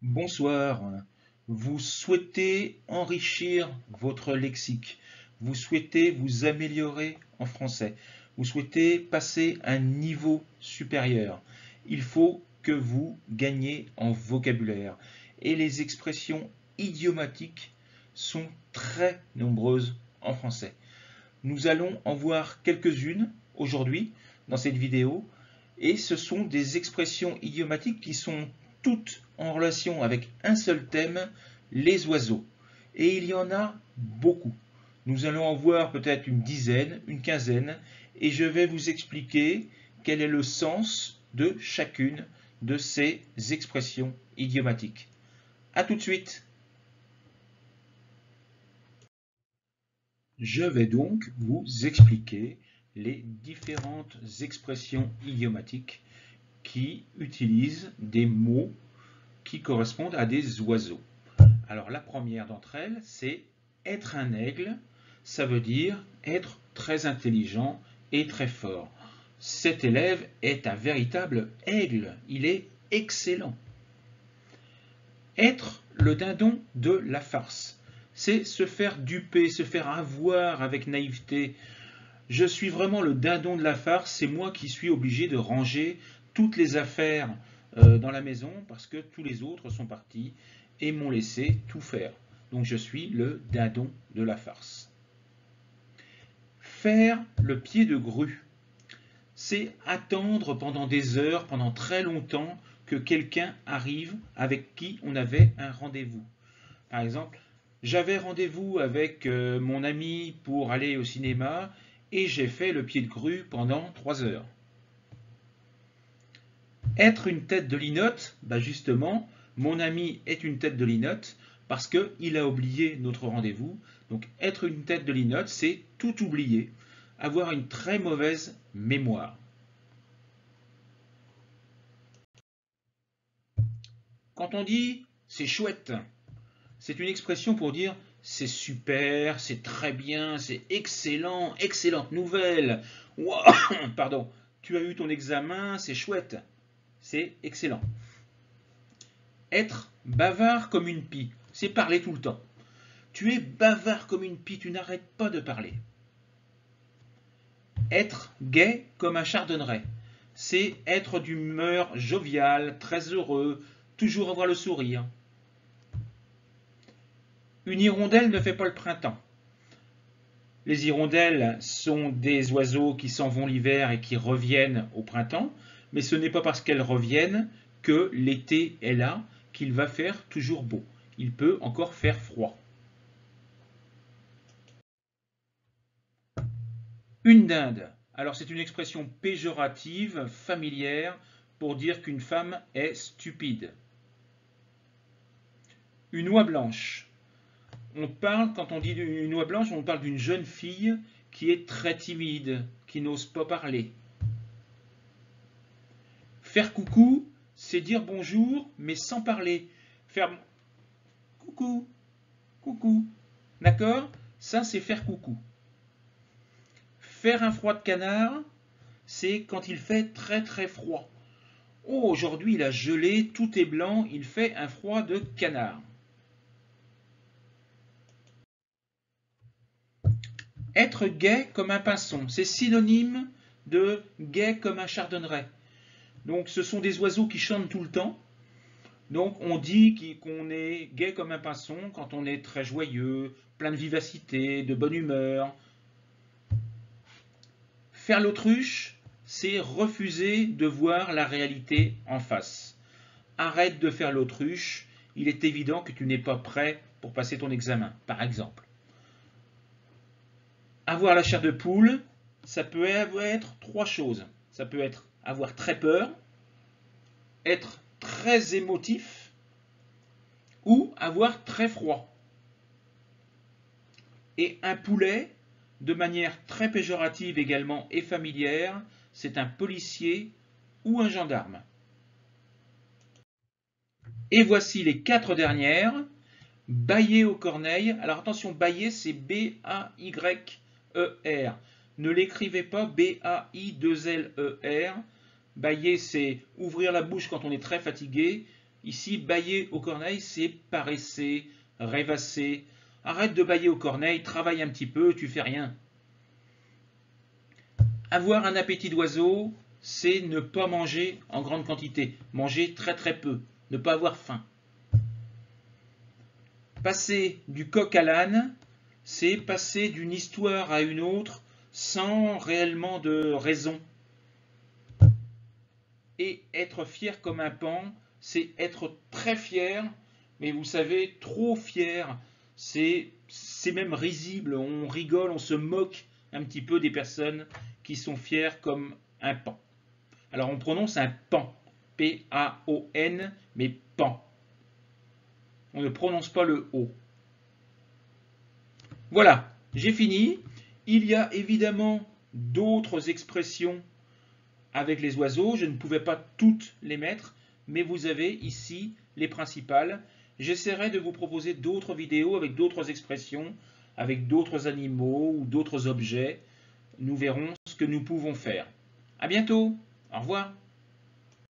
Bonsoir. Vous souhaitez enrichir votre lexique, vous souhaitez vous améliorer en français, vous souhaitez passer un niveau supérieur. Il faut que vous gagniez en vocabulaire. Et les expressions idiomatiques sont très nombreuses en français. Nous allons en voir quelques-unes aujourd'hui dans cette vidéo. Et ce sont des expressions idiomatiques qui sont toutes en relation avec un seul thème, les oiseaux. Et il y en a beaucoup. Nous allons en voir peut-être une dizaine, une quinzaine, et je vais vous expliquer quel est le sens de chacune de ces expressions idiomatiques. A tout de suite. Je vais donc vous expliquer les différentes expressions idiomatiques qui utilisent des mots qui correspondent à des oiseaux. Alors la première d'entre elles, c'est être un aigle. Ça veut dire être très intelligent et très fort. Cet élève est un véritable aigle. Il est excellent. Être le dindon de la farce, c'est se faire duper, se faire avoir avec naïveté. Je suis vraiment le dindon de la farce, c'est moi qui suis obligé de ranger toutes les affaires dans la maison parce que tous les autres sont partis et m'ont laissé tout faire. Donc je suis le dindon de la farce. Faire le pied de grue, c'est attendre pendant des heures, pendant très longtemps, que quelqu'un arrive avec qui on avait un rendez-vous. Par exemple, j'avais rendez-vous avec mon ami pour aller au cinéma et j'ai fait le pied de grue pendant 3 heures. Être une tête de linotte, justement, mon ami est une tête de linotte parce qu'il a oublié notre rendez-vous. Donc être une tête de linotte, c'est tout oublier, avoir une très mauvaise mémoire. Quand on dit c'est chouette, c'est une expression pour dire c'est super, c'est très bien, c'est excellent, excellente nouvelle. Wow, pardon, tu as eu ton examen, c'est chouette, c'est excellent. Être bavard comme une pie, c'est parler tout le temps. Tu es bavard comme une pie, tu n'arrêtes pas de parler. Être gai comme un chardonneret, c'est être d'humeur joviale, très heureux, toujours avoir le sourire. Une hirondelle ne fait pas le printemps. Les hirondelles sont des oiseaux qui s'en vont l'hiver et qui reviennent au printemps, mais ce n'est pas parce qu'elles reviennent que l'été est là qu'il va faire toujours beau. Il peut encore faire froid. Une dinde. Alors c'est une expression péjorative, familière, pour dire qu'une femme est stupide. Une oie blanche. Quand on dit une oie blanche, on parle d'une jeune fille qui est très timide, qui n'ose pas parler. Faire coucou, c'est dire bonjour, mais sans parler. Faire coucou, coucou. D'accord? Ça, c'est faire coucou. Faire un froid de canard, c'est quand il fait très très froid. Oh, aujourd'hui il a gelé, tout est blanc, il fait un froid de canard. Être gai comme un pinson, c'est synonyme de gai comme un chardonneret. Donc ce sont des oiseaux qui chantent tout le temps. Donc on dit qu'on est gai comme un pinson quand on est très joyeux, plein de vivacité, de bonne humeur. Faire l'autruche, c'est refuser de voir la réalité en face. Arrête de faire l'autruche, il est évident que tu n'es pas prêt pour passer ton examen, par exemple. Avoir la chair de poule, ça peut être 3 choses. Ça peut être avoir très peur, être très émotif ou avoir très froid. Et un poulet, de manière très péjorative également et familière, c'est un policier ou un gendarme. Et voici les 4 dernières. Bailler aux corneilles. Alors attention, bailler, c'est B-A-Y-E-R. Ne l'écrivez pas B-A-I-2-L-E-R. Bailler, c'est ouvrir la bouche quand on est très fatigué. Ici, bâiller aux corneilles, c'est paresser, rêvasser. Arrête de bâiller aux corneilles, travaille un petit peu, tu fais rien. Avoir un appétit d'oiseau, c'est ne pas manger en grande quantité, manger très très peu, ne pas avoir faim. Passer du coq à l'âne, c'est passer d'une histoire à une autre sans réellement de raison. Et être fier comme un paon, c'est être très fier, mais vous savez, trop fier, c'est même risible, on rigole, on se moque un petit peu des personnes qui sont fiers comme un paon. Alors on prononce un pan, P-A-O-N, mais pan. On ne prononce pas le O. Voilà, j'ai fini. Il y a évidemment d'autres expressions avec les oiseaux. Je ne pouvais pas toutes les mettre, mais vous avez ici les principales. J'essaierai de vous proposer d'autres vidéos avec d'autres expressions, avec d'autres animaux ou d'autres objets. Nous verrons ce que nous pouvons faire. À bientôt. Au revoir.